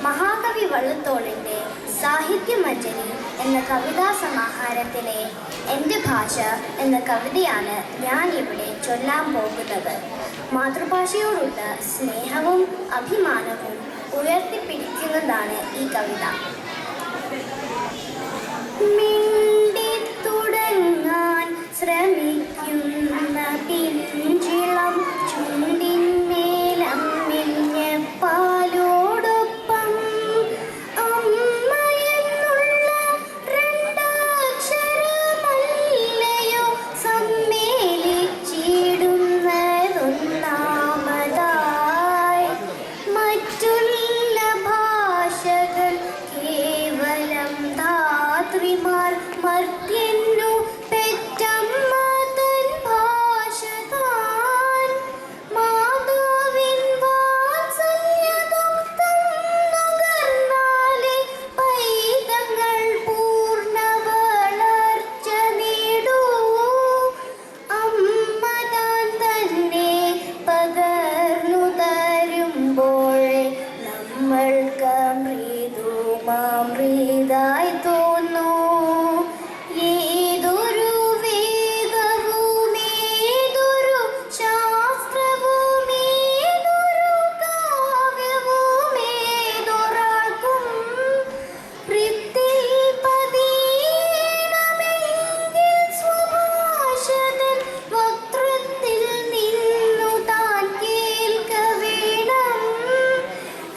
മഹാകവി വള്ളത്തോളിൻ്റെ സാഹിത്യമഞ്ജരി എന്ന കവിതാ സമാഹാരത്തിലെ എൻ്റെ ഭാഷ എന്ന കവിതയാണ് ഞാൻ ഇവിടെ ചൊല്ലാൻ പോകുന്നത്. മാതൃഭാഷയോടുള്ള സ്നേഹവും അഭിമാനവും ഉയർത്തിപ്പിടിക്കുന്നതാണ് ഈ കവിത. മിണ്ടിത്തുടങ്ങാൻ ശ്രമിക്കുന്ന പിഞ്ചിളം ചുണ്ടിന്മേലമ്മിഞ്ഞ പാലോടൊപ്പം അമ്മയെന്നുള്ള രണ്ടാക്ഷരമല്ലയോ സമ്മേളിച്ചിടുന്നതൊന്നാമതായി. മറ്റുള്ള ഭാഷകൾ കേവലം ധാത്രിമാർ മർത്യന്നു പെറ്റമ്മ തൻ ഭാഷ താൻ. മാതാവിൻ വാത്സല്യകം തന്നുകർന്നാലേ പൈതങ്ങൾ പൂർണ്ണ വളർച്ച നേടൂ. അമ്മ താൻ തന്നെ പകർന്നു തരുമ്പോഴേ നമ്മൾക്ക് മൃദുമാമൃതായി തോന്നൂ. ഏതൊരു വേദവും ഏതൊരു ശാസ്ത്രവും ഏതൊരു കാവ്യവും ഏതൊരാൾക്കും ഹൃത്തിൽ പതിയണമെങ്കിൽ സ്വഭാഷതൻ വക്രത്തിൽ നിന്നു താൻ കേൾക്ക വേണം.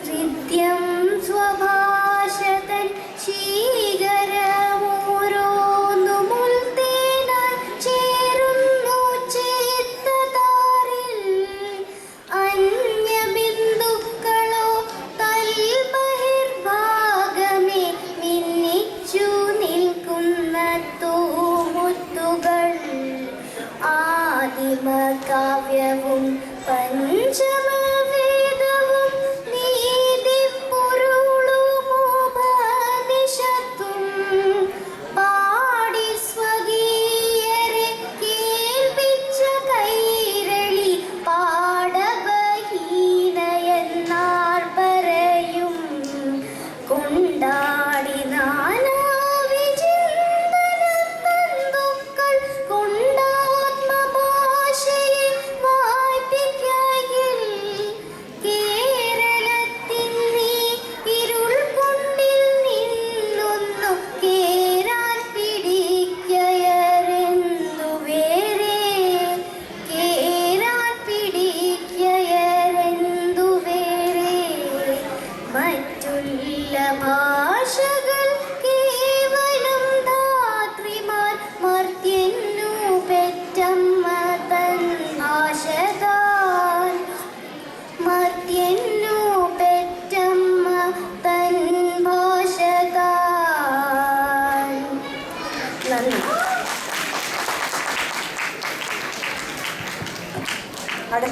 ഹൃദ്യം സ്വഭാഷതൻ ശീകരമോരോന്നുമുൾത്തേനായി ചേരുന്നു ചേത്തതാരിൽ. അന്യബിന്ദുക്കളോ തൽബഹിർഭാഗമേ മിന്നിച്ചു നിൽക്കുന്ന തൂമുത്തുകൾ. ആദിമകാവ്യവും പഞ്ചമവേദവും നീതിപ്പൊരുളുമുപനിഷത്തും പാടി സ്വകീയരെ കേൾപ്പിച്ച കൈരളി പാടവഹീനയെന്നാർ പറയും. കൊണ്ടാടി നാനാവിചിന്തനത്തന്തുക്കൾ കൊണ്ടാത്മഭാഷയെ വായ്പിക്കായിൽ. കേരളത്തിൻ നീ ഇരുൾ കൊണ്ടിൽ നിന്നൊന്നു കേരാൻ പിടിക്കയരെന്തു വേറെ. കേരാൻ പിടിക്കയരെന്തു വേറെ. മറ്റുള്ള ഭാഷകൾ കേവലം ധാത്രിമാർ മർത്യന്നു പെറ്റമ്മ തൻ ഭാഷ താൻ. മർത്യന്നു പെറ്റമ്മ തൻ ഭാഷ താൻ. നന്ദി.